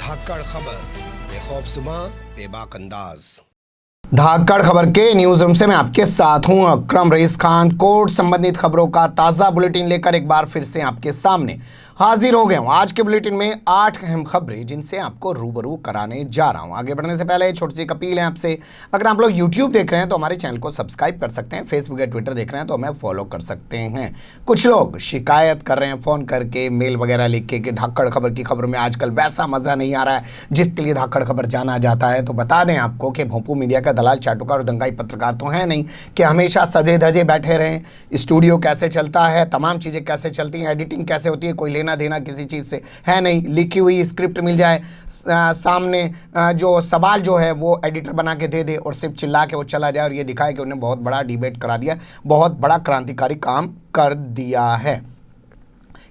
धाकड़ खबर, बेखौफसमा बेबाक अंदाज। धाकड़ खबर के न्यूज रूम से मैं आपके साथ हूं अकरम रईस खान। कोर्ट संबंधित खबरों का ताज़ा बुलेटिन लेकर एक बार फिर से आपके सामने हाजिर हो गया हूं। आज के बुलेटिन में 8 अहम खबरें जिनसे आपको रूबरू कराने जा रहा हूं। आगे बढ़ने से पहले छोटी सी अपील है आपसे, अगर आप लोग YouTube देख रहे हैं तो हमारे चैनल को सब्सक्राइब कर सकते हैं, फेसबुक या ट्विटर देख रहे हैं तो हमें फॉलो कर सकते हैं। कुछ लोग शिकायत कर रहे हैं फ़ोन करके, मेल वगैरह लिख के कि धाकड़ खबर की खबर में आजकल वैसा मज़ा नहीं आ रहा है जिसके लिए धाकड़ खबर जाना जाता है। तो बता दें आपको कि भोंपू मीडिया का दलाल, चाटुकार और दंगाई पत्रकार तो है नहीं कि हमेशा सजे धजे बैठे रहें। स्टूडियो कैसे चलता है, तमाम चीज़ें कैसे चलती हैं, एडिटिंग कैसे होती है, कोई लेना देना किसी चीज़ से है नहीं। लिखी हुई स्क्रिप्ट मिल जाए सामने, जो सवाल जो है वो एडिटर बना के दे दे और सिर्फ चिल्ला के वो चला जाए और ये दिखाए कि उन्हें बहुत बड़ा डिबेट करा दिया, बहुत बड़ा क्रांतिकारी काम कर दिया है।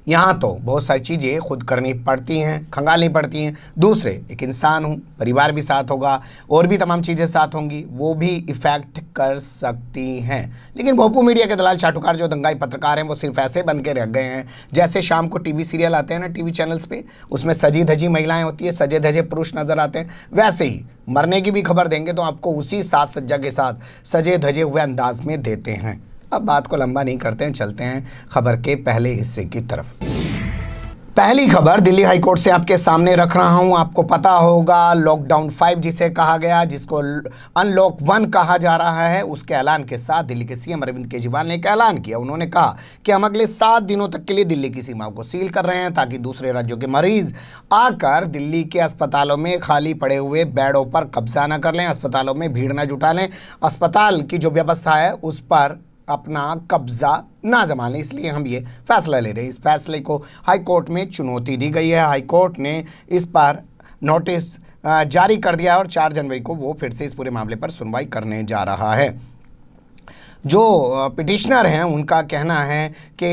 यहाँ तो बहुत सारी चीज़ें खुद करनी पड़ती हैं, खंगालनी पड़ती हैं। दूसरे, एक इंसान हूँ, परिवार भी साथ होगा और भी तमाम चीज़ें साथ होंगी, वो भी इफ़ेक्ट कर सकती हैं। लेकिन भोंपू मीडिया के दलाल चाटुकार जो दंगाई पत्रकार हैं वो सिर्फ ऐसे बन के रह गए हैं जैसे शाम को टीवी सीरियल आते हैं ना टीवी चैनल्स पे, उसमें सजी धजी महिलाएं होती है, सजे धजे पुरुष नजर आते हैं। वैसे ही मरने की भी खबर देंगे तो आपको उसी साज सज्जा के साथ सजे धजे हुए अंदाज में देते हैं। अब बात को लंबा नहीं करते हैं, चलते हैं खबर के पहले हिस्से की तरफ। पहली खबर दिल्ली हाईकोर्ट से आपके सामने रख रहा हूं। आपको पता होगा लॉकडाउन 5 जिसे कहा गया, जिसको अनलॉक 1 कहा जा रहा है, उसके ऐलान के साथ दिल्ली के सीएम अरविंद केजरीवाल ने एक ऐलान किया। उन्होंने कहा कि हम अगले 7 दिनों तक के लिए दिल्ली की सीमाओं को सील कर रहे हैं ताकि दूसरे राज्यों के मरीज आकर दिल्ली के अस्पतालों में खाली पड़े हुए बेडों पर कब्जा न कर लें, अस्पतालों में भीड़ न जुटा लें, अस्पताल की जो व्यवस्था है उस पर अपना कब्जा ना जमा लें। इसलिए हम ये फैसला ले रहे हैं। इस फैसले को हाई कोर्ट में चुनौती दी गई है। हाई कोर्ट ने इस पर नोटिस जारी कर दिया है और 4 जनवरी को वो फिर से इस पूरे मामले पर सुनवाई करने जा रहा है। जो पिटिशनर हैं उनका कहना है कि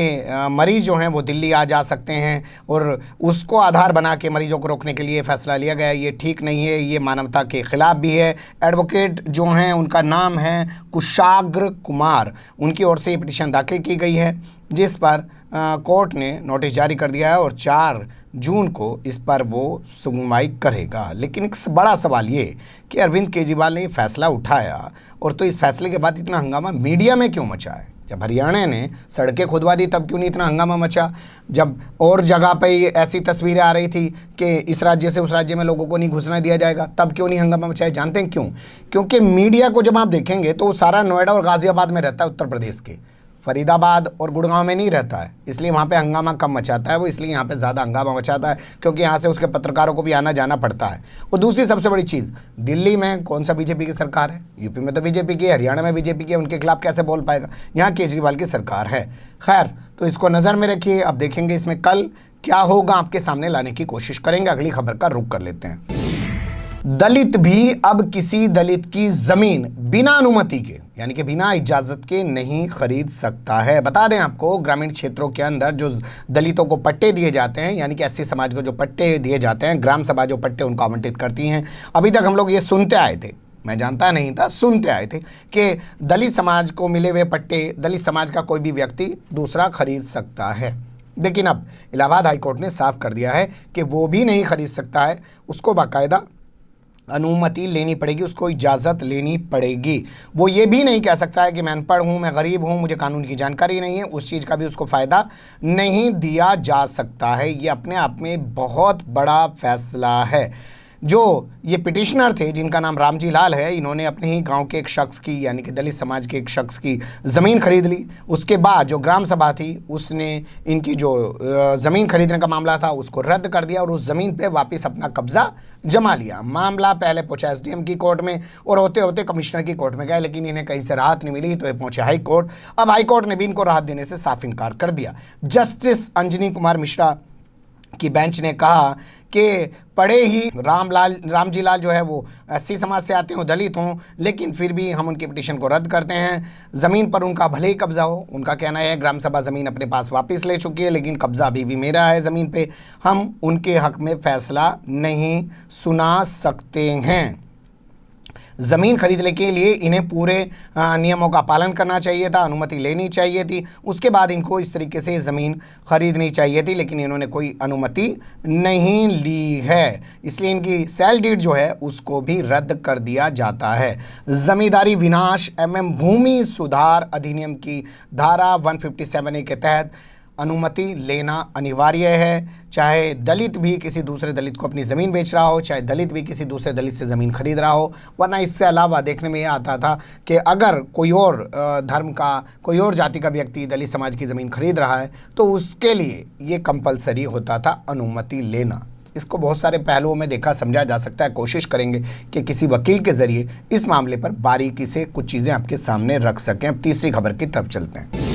मरीज जो हैं वो दिल्ली आ जा सकते हैं और उसको आधार बना के मरीजों को रोकने के लिए फैसला लिया गया। ये ठीक नहीं है, ये मानवता के खिलाफ भी है। एडवोकेट जो हैं उनका नाम है कुशाग्र कुमार, उनकी ओर से ये पिटिशन दाखिल की गई है जिस पर कोर्ट ने नोटिस जारी कर दिया है और 4 जून को इस पर वो सुनवाई करेगा। लेकिन एक बड़ा सवाल ये कि अरविंद केजरीवाल ने ये फैसला उठाया और तो इस फैसले के बाद इतना हंगामा मीडिया में क्यों मचा है? जब हरियाणा ने सड़कें खुदवा दी तब क्यों नहीं इतना हंगामा मचा? जब और जगह पे ऐसी तस्वीरें आ रही थी कि इस राज्य से उस राज्य में लोगों को नहीं घुसने दिया जाएगा, तब क्यों नहीं हंगामा मचा है? जानते हैं क्यों? क्योंकि मीडिया को जब आप देखेंगे तो वो सारा नोएडा और गाजियाबाद में रहता है, उत्तर प्रदेश के, फरीदाबाद और गुड़गांव में नहीं रहता है, इसलिए वहाँ पे हंगामा कम मचाता है वो, इसलिए यहाँ पे ज़्यादा हंगामा मचाता है क्योंकि यहाँ से उसके पत्रकारों को भी आना जाना पड़ता है। और दूसरी सबसे बड़ी चीज़, दिल्ली में कौन सा बीजेपी की सरकार है? यूपी में तो बीजेपी की है, हरियाणा में बीजेपी की है, उनके खिलाफ कैसे बोल पाएगा? यहाँ केजरीवाल की सरकार है। खैर, तो इसको नज़र में रखिए। अब देखेंगे इसमें कल क्या होगा, आपके सामने लाने की कोशिश करेंगे। अगली खबर का रुख कर लेते हैं। दलित भी अब किसी दलित की जमीन बिना अनुमति के यानी कि बिना इजाजत के नहीं खरीद सकता है। बता दें आपको, ग्रामीण क्षेत्रों के अंदर जो दलितों को पट्टे दिए जाते हैं यानी कि एससी समाज को जो पट्टे दिए जाते हैं, ग्राम सभा जो पट्टे उनको आवंटित करती हैं। अभी तक हम लोग ये सुनते आए थे, मैं जानता नहीं था, सुनते आए थे कि दलित समाज को मिले हुए पट्टे दलित समाज का कोई भी व्यक्ति दूसरा खरीद सकता है। लेकिन अब इलाहाबाद हाईकोर्ट ने साफ कर दिया है कि वो भी नहीं खरीद सकता है, उसको बाकायदा अनुमति लेनी पड़ेगी, उसको इजाज़त लेनी पड़ेगी। वो ये भी नहीं कह सकता है कि मैं अनपढ़ हूँ, मैं गरीब हूँ, मुझे कानून की जानकारी नहीं है, उस चीज़ का भी उसको फ़ायदा नहीं दिया जा सकता है। ये अपने आप में बहुत बड़ा फैसला है। जो ये पिटिशनर थे जिनका नाम रामजी लाल है, इन्होंने अपने ही गांव के एक शख्स की यानी कि दलित समाज के एक शख्स की ज़मीन खरीद ली। उसके बाद जो ग्राम सभा थी उसने इनकी जो ज़मीन खरीदने का मामला था उसको रद्द कर दिया और उस ज़मीन पे वापस अपना कब्ज़ा जमा लिया। मामला पहले पहुंचा एसडीएम की कोर्ट में और होते होते कमिश्नर की कोर्ट में गए, लेकिन इन्हें कहीं से राहत नहीं मिली तो ये पहुंचे हाई कोर्ट। अब हाई कोर्ट ने भी इनको राहत देने से साफ इनकार कर दिया। जस्टिस अंजनी कुमार मिश्रा की बेंच ने कहा कि पढ़े ही रामजी लाल जो है वो एससी समाज से आते हों, दलित हों, लेकिन फिर भी हम उनकी पिटीशन को रद्द करते हैं। ज़मीन पर उनका भले ही कब्जा हो, उनका कहना है ग्राम सभा ज़मीन अपने पास वापस ले चुकी है लेकिन कब्जा अभी भी मेरा है ज़मीन पे, हम उनके हक में फ़ैसला नहीं सुना सकते हैं। ज़मीन खरीदने के लिए इन्हें पूरे नियमों का पालन करना चाहिए था, अनुमति लेनी चाहिए थी, उसके बाद इनको इस तरीके से ज़मीन खरीदनी चाहिए थी, लेकिन इन्होंने कोई अनुमति नहीं ली है, इसलिए इनकी सेल डीड जो है उसको भी रद्द कर दिया जाता है। जमींदारी विनाश एवं भूमि सुधार अधिनियम की धारा 157A के तहत अनुमति लेना अनिवार्य है, चाहे दलित भी किसी दूसरे दलित को अपनी ज़मीन बेच रहा हो, चाहे दलित भी किसी दूसरे दलित से ज़मीन खरीद रहा हो। वरना इसके अलावा देखने में ये आता था कि अगर कोई और धर्म का, कोई और जाति का व्यक्ति दलित समाज की ज़मीन खरीद रहा है तो उसके लिए ये कंपलसरी होता था अनुमति लेना। इसको बहुत सारे पहलुओं में देखा समझा जा सकता है। कोशिश करेंगे कि किसी वकील के ज़रिए इस मामले पर बारीकी से कुछ चीज़ें आपके सामने रख सकें। अब तीसरी खबर की तरफ चलते हैं।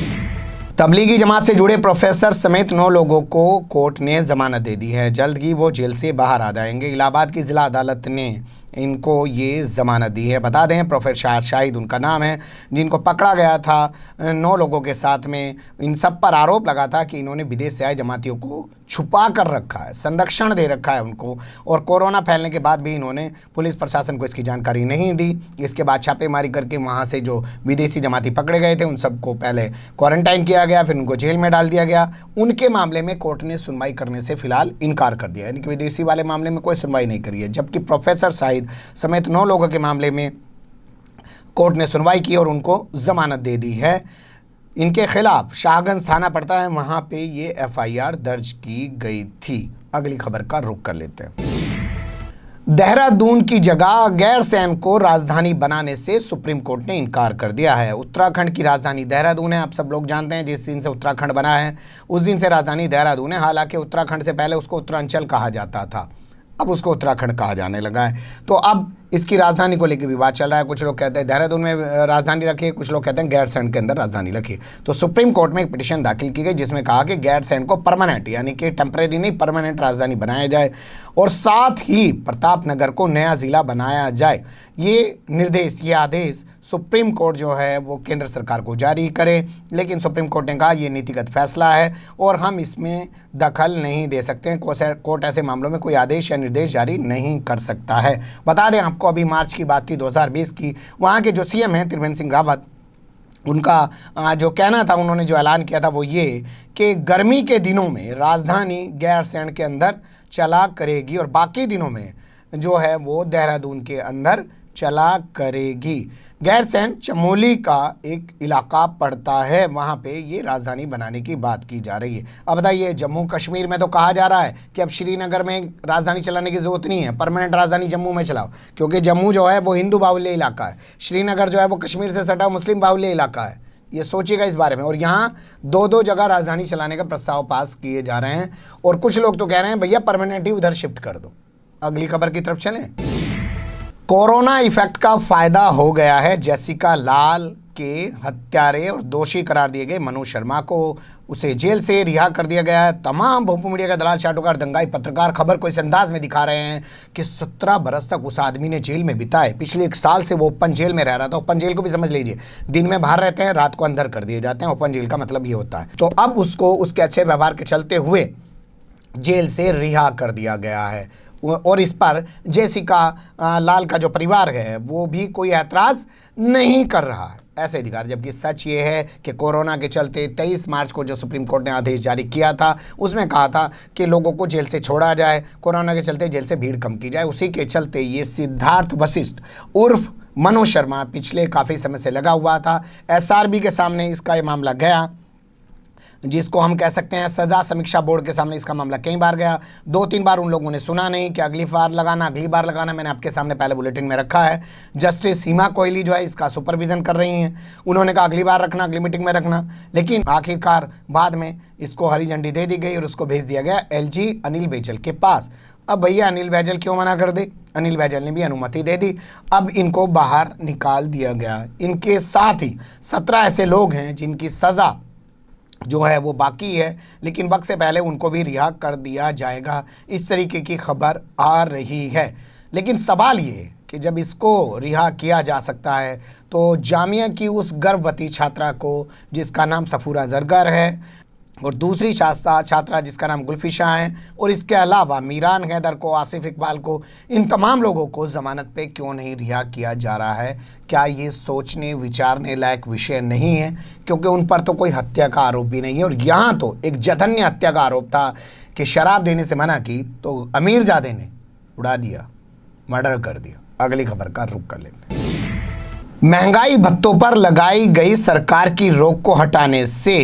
तबलीगी जमात से जुड़े प्रोफेसर समेत 9 लोगों को कोर्ट ने जमानत दे दी है। जल्द ही वो जेल से बाहर आ जाएंगे। इलाहाबाद की जिला अदालत ने इनको ये ज़मानत दी है। बता दें प्रोफेसर शाहिद उनका नाम है, जिनको पकड़ा गया था 9 लोगों के साथ में। इन सब पर आरोप लगा था कि इन्होंने विदेश से आए जमातियों को छुपा कर रखा है, संरक्षण दे रखा है उनको, और कोरोना फैलने के बाद भी इन्होंने पुलिस प्रशासन को इसकी जानकारी नहीं दी। इसके बाद छापेमारी करके वहाँ से जो विदेशी जमाती पकड़े गए थे उन सबको पहले क्वारंटाइन किया गया, फिर उनको जेल में डाल दिया गया। उनके मामले में कोर्ट ने सुनवाई करने से फिलहाल इनकार कर दिया, यानी कि विदेशी वाले मामले में कोई सुनवाई नहीं करी है। जबकि प्रोफेसर शाहिद समेत 9 लोगों के मामले में कोर्ट ने सुनवाई की और उनको जमानत दे दी है। इनके खिलाफ शाहगंज थाना पड़ता है, वहां पे ये एफआईआर दर्ज की गई थी। अगली खबर का रुख कर लेते हैं। देहरादून की जगह गैरसैंण को राजधानी बनाने से सुप्रीम कोर्ट ने इनकार कर दिया है। उत्तराखंड की राजधानी देहरादून है, आप सब लोग जानते हैं। जिस दिन से उत्तराखंड बना है उस दिन से राजधानी देहरादून है। हालांकि उत्तराखंड से पहले उसको उत्तरांचल कहा जाता था, अब उसको उत्तराखंड कहा जाने लगा है। तो अब इसकी राजधानी को लेकर विवाद चल रहा है। कुछ लोग कहते हैं देहरादून में राजधानी रखिए, कुछ लोग कहते हैं गैरसैंण के अंदर राजधानी रखिए। तो सुप्रीम कोर्ट में एक पिटीशन दाखिल की गई जिसमें कहा कि गैरसैंण को परमानेंट, यानी कि टेम्परेरी नहीं, परमानेंट राजधानी बनाया जाए और साथ ही प्रतापनगर को नया जिला बनाया जाए। ये निर्देश, ये आदेश सुप्रीम कोर्ट जो है वो केंद्र सरकार को जारी करे, लेकिन सुप्रीम कोर्ट ने कहा ये नीतिगत फैसला है और हम इसमें दखल नहीं दे सकते। कोर्ट ऐसे मामलों में कोई आदेश या निर्देश जारी नहीं कर सकता है। बता दें आपको, अभी मार्च की बात थी 2020 की, वहाँ के जो सीएम हैं त्रिवेंद्र सिंह रावत, उनका जो कहना था, उन्होंने जो ऐलान किया था वो ये कि गर्मी के दिनों में राजधानी गैरसैंण के अंदर चला करेगी और बाकी दिनों में जो है वो देहरादून के अंदर चला करेगी। गैरसैंण चमोली का एक इलाका पड़ता है, वहाँ पे ये राजधानी बनाने की बात की जा रही है। अब बताइए, जम्मू कश्मीर में तो कहा जा रहा है कि अब श्रीनगर में राजधानी चलाने की ज़रूरत नहीं है, परमानेंट राजधानी जम्मू में चलाओ, क्योंकि जम्मू जो है वो हिंदू बाहुल्य इलाका है, श्रीनगर जो है वो कश्मीर से सटा मुस्लिम बाहुल्य इलाका है। ये सोचिएगा इस बारे में। और यहाँ 2-2 जगह राजधानी चलाने का प्रस्ताव पास किए जा रहे हैं और कुछ लोग तो कह रहे हैं भैया परमानेंट ही उधर शिफ्ट कर दो। अगली खबर की तरफ चलें। कोरोना इफेक्ट का फायदा हो गया है। जेसिका लाल के हत्यारे और दोषी करार दिए गए मनोज शर्मा को उसे जेल से रिहा कर दिया गया है। तमाम भोपू मीडिया का दलाल, चाटुकार, दंगाई पत्रकार खबर को इस अंदाज में दिखा रहे हैं कि 17 बरस तक उस आदमी ने जेल में बिताए। पिछले 1 साल से वो ओपन जेल में रह रहा था। ओपन जेल को भी समझ लीजिए, दिन में बाहर रहते हैं, रात को अंदर कर दिए जाते हैं। ओपन जेल का मतलब ये होता है। तो अब उसको उसके अच्छे व्यवहार के चलते हुए जेल से रिहा कर दिया गया है और इस पर जेसिका लाल का जो परिवार है वो भी कोई ऐतराज़ नहीं कर रहा है। ऐसे अधिकार, जबकि सच ये है कि कोरोना के चलते 23 मार्च को जो सुप्रीम कोर्ट ने आदेश जारी किया था उसमें कहा था कि लोगों को जेल से छोड़ा जाए, कोरोना के चलते जेल से भीड़ कम की जाए। उसी के चलते ये सिद्धार्थ वशिष्ठ उर्फ मनोज शर्मा पिछले काफ़ी समय से लगा हुआ था। एसआरबी के सामने इसका ये मामला गया, जिसको हम कह सकते हैं सजा समीक्षा बोर्ड के सामने इसका मामला कई बार गया। 2-3 बार उन लोगों ने सुना नहीं कि अगली बार लगाना। मैंने आपके सामने पहले बुलेटिन में रखा है। जस्टिस हिमा कोहली जो है इसका सुपरविजन कर रही हैं। उन्होंने कहा अगली बार रखना, अगली मीटिंग में रखना, लेकिन आखिरकार बाद में इसको हरी झंडी दे दी गई और उसको भेज दिया गया एलजी अनिल बैजल के पास। अब भैया अनिल बैजल क्यों मना कर दे? अनिल बैजल ने भी अनुमति दे दी। अब इनको बाहर निकाल दिया गया। इनके साथ ही 17 ऐसे लोग हैं जिनकी सज़ा जो है वो बाकी है, लेकिन वक्त से पहले उनको भी रिहा कर दिया जाएगा। इस तरीके की खबर आ रही है। लेकिन सवाल ये कि जब इसको रिहा किया जा सकता है तो जामिया की उस गर्भवती छात्रा को, जिसका नाम सफूरा जरगर है, और दूसरी छात्रा जिसका नाम गुलफिशा है, और इसके अलावा मीरान हैदर को, आसिफ इकबाल को, इन तमाम लोगों को ज़मानत पे क्यों नहीं रिहा किया जा रहा है? क्या ये सोचने विचारने लायक विषय नहीं है? क्योंकि उन पर तो कोई हत्या का आरोप भी नहीं है, और यहाँ तो एक जघन्य हत्या का आरोप था कि शराब देने से मना की तो अमीरजादे ने उड़ा दिया, मर्डर कर दिया। अगली खबर का रुख कर लेते हैं। महंगाई भत्तों पर लगाई गई सरकार की रोक को हटाने से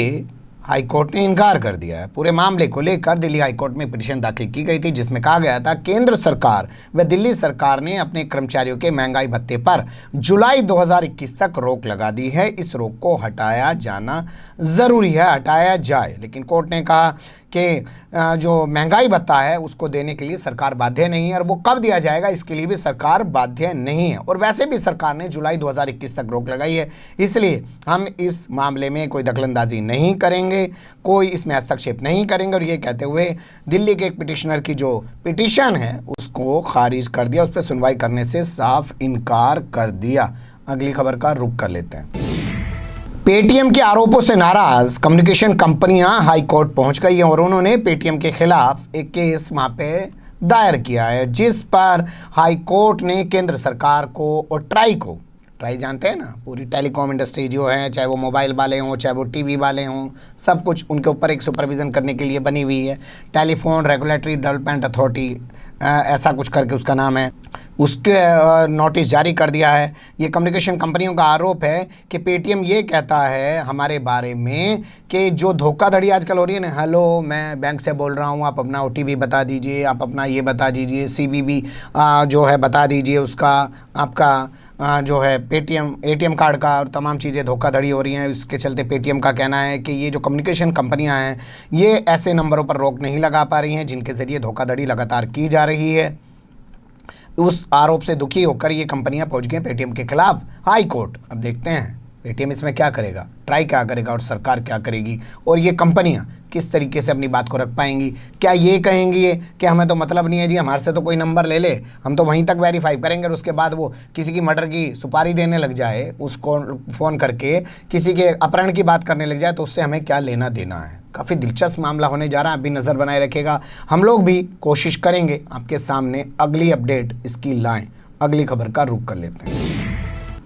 हाईकोर्ट ने इनकार कर दिया है। पूरे मामले को लेकर दिल्ली हाईकोर्ट में पिटीशन दाखिल की गई थी, जिसमें कहा गया था केंद्र सरकार व दिल्ली सरकार ने अपने कर्मचारियों के महंगाई भत्ते पर जुलाई 2021 तक रोक लगा दी है। इस रोक को हटाया जाना ज़रूरी है, हटाया जाए। लेकिन कोर्ट ने कहा कि जो महंगाई भत्ता है उसको देने के लिए सरकार बाध्य नहीं है, और वो कब दिया जाएगा इसके लिए भी सरकार बाध्य नहीं है। और वैसे भी सरकार ने जुलाई 2021 तक रोक लगाई है, इसलिए हम इस मामले में कोई दखलंदाजी नहीं करेंगे, कोई इसमें हस्तक्षेप नहीं करेंगे। और ये कहते हुए दिल्ली के एक पिटिशनर की जो पिटीशन है उसको खारिज कर दिया, उस पर सुनवाई करने से साफ इनकार कर दिया। अगली खबर का रुख कर लेते हैं। पेटीएम के आरोपों से नाराज कम्युनिकेशन कंपनियां हाई कोर्ट पहुंच गई हैं, और उन्होंने पेटीएम के खिलाफ एक केस वहां पे दायर किया है, जिस पर हाई कोर्ट ने केंद्र सरकार को और ट्राई जानते हैं ना, पूरी टेलीकॉम इंडस्ट्री जो है, चाहे वो मोबाइल वाले हों, चाहे वो टीवी वाले हों, सब कुछ उनके ऊपर एक सुपरविज़न करने के लिए बनी हुई है। टेलीफोन रेगुलेटरी डेवलपमेंट अथॉरिटी, ऐसा कुछ करके उसका नाम है, उसके नोटिस जारी कर दिया है। ये कम्युनिकेशन कंपनियों का आरोप है कि पेटीएम ये कहता है हमारे बारे में कि जो धोखाधड़ी आजकल हो रही है ना, हेलो मैं बैंक से बोल रहा हूँ, आप अपना OTP बता दीजिए, आप अपना ये बता दीजिए, CVV जो है बता दीजिए, उसका आपका जो है पेटीएम ATM कार्ड का, और तमाम चीज़ें धोखाधड़ी हो रही हैं। इसके चलते पेटीएम का कहना है कि ये जो कम्युनिकेशन कंपनियां हैं ये ऐसे नंबरों पर रोक नहीं लगा पा रही हैं जिनके ज़रिए धोखाधड़ी लगातार की जा रही है। उस आरोप से दुखी होकर ये कंपनियां पहुंच गई पेटीएम के खिलाफ हाई कोर्ट। अब देखते हैं पेटीएम इसमें क्या करेगा, ट्राई क्या करेगा, और सरकार क्या करेगी, और ये कंपनियां किस तरीके से अपनी बात को रख पाएंगी। क्या ये कहेंगी कि हमें तो मतलब नहीं है जी, हमारे से तो कोई नंबर ले ले, हम तो वहीं तक वेरीफाई करेंगे, और उसके बाद वो किसी की मर्डर की सुपारी देने लग जाए, उसको फ़ोन करके किसी के अपहरण की बात करने लग जाए, तो उससे हमें क्या लेना देना है। काफ़ी दिलचस्प मामला होने जा रहा है, अभी नज़र बनाए रखेगा। हम लोग भी कोशिश करेंगे आपके सामने अगली अपडेट इसकी लाएँ। अगली खबर का रुख कर लेते हैं।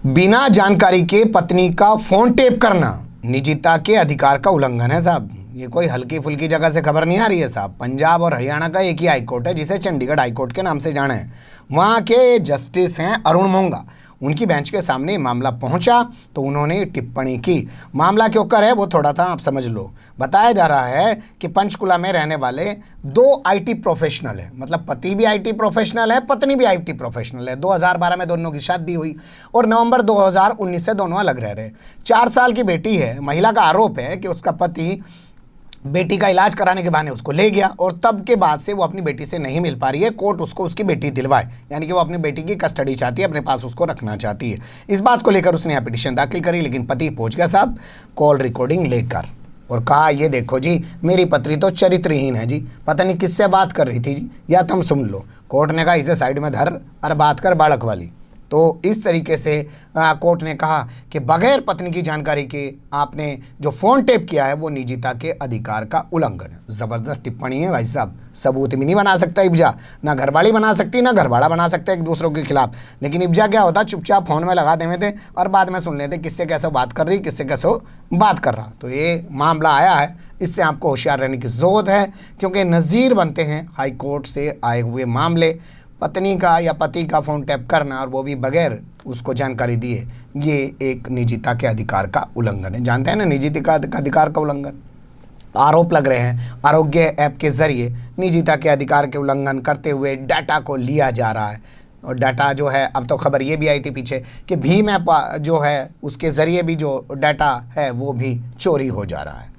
बिना जानकारी के पत्नी का फ़ोन टेप करना निजता के अधिकार का उल्लंघन है साहब। ये कोई हल्की फुल्की जगह से खबर नहीं आ रही है साहब। पंजाब और हरियाणा का एक ही हाईकोर्ट है, जिसे चंडीगढ़ हाईकोर्ट के नाम से जाना है। वहाँ के जस्टिस हैं अरुण मोंगा। उनकी बेंच के सामने मामला पहुंचा तो उन्होंने टिप्पणी की। मामला क्यों कर है वो थोड़ा था आप समझ लो। बताया जा रहा है कि पंचकुला में रहने वाले 2 IT प्रोफेशनल है, मतलब पति भी IT प्रोफेशनल है, पत्नी भी IT प्रोफेशनल है। 2012 में दोनों की शादी हुई और नवंबर 2019 से दोनों अलग रह रहे। 4 साल की बेटी है। महिला का आरोप है कि उसका पति बेटी का इलाज कराने के बहाने उसको ले गया, और तब के बाद से वो अपनी बेटी से नहीं मिल पा रही है। कोर्ट उसको उसकी बेटी दिलवाए, यानी कि वो अपनी बेटी की कस्टडी चाहती है, अपने पास उसको रखना चाहती है। इस बात को लेकर उसने यहाँ पिटीशन दाखिल करी, लेकिन पति पहुंच गया साहब कॉल रिकॉर्डिंग लेकर, और कहा ये देखो जी, मेरी पत्नी तो चरित्रहीन है जी, पता नहीं किससे बात कर रही थी जी, या तुम सुन लो। कोर्ट ने कहा इसे साइड में धर और बात कर बालक वाली। तो इस तरीके से कोर्ट ने कहा कि बगैर पत्नी की जानकारी के आपने जो फ़ोन टेप किया है वो निजता के अधिकार का उल्लंघन है। ज़बरदस्त टिप्पणी है भाई साहब। सबूत भी नहीं बना सकता इब्जा, ना घरवाली बना सकती ना घरवाला बना सकता एक दूसरों के खिलाफ। लेकिन इब्जा क्या होता, चुपचाप फ़ोन में लगा देते थे और बाद में सुन लेते किससे कैसे बात कर रही, किससे कैसे बात कर रहा। तो ये मामला आया है, इससे आपको होशियार रहने की ज़रूरत है, क्योंकि नज़ीर बनते हैं हाई कोर्ट से आए हुए मामले। पत्नी का या पति का फ़ोन टैप करना, और वो भी बगैर उसको जानकारी दिए, ये एक निजता के अधिकार का उल्लंघन है। जानते हैं ना निजता का अधिकार का उल्लंघन। आरोप लग रहे हैं आरोग्य ऐप के ज़रिए निजता के अधिकार के उल्लंघन करते हुए डाटा को लिया जा रहा है। और डाटा जो है, अब तो खबर ये भी आई थी पीछे कि भीम ऐप जो है उसके ज़रिए भी जो डाटा है वो भी चोरी हो जा रहा है।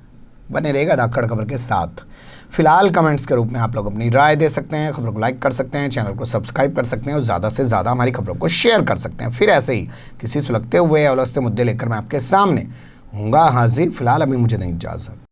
बने रहेगा धाकड़ खबर के साथ। फिलहाल कमेंट्स के रूप में आप लोग अपनी राय दे सकते हैं, खबरों को लाइक कर सकते हैं, चैनल को सब्सक्राइब कर सकते हैं और ज़्यादा से ज़्यादा हमारी खबरों को शेयर कर सकते हैं। फिर ऐसे ही किसी सुलगते हुए या उलझते मुद्दे लेकर मैं आपके सामने हूँगा हाजिर। फिलहाल अभी मुझे नहीं इजाज़त।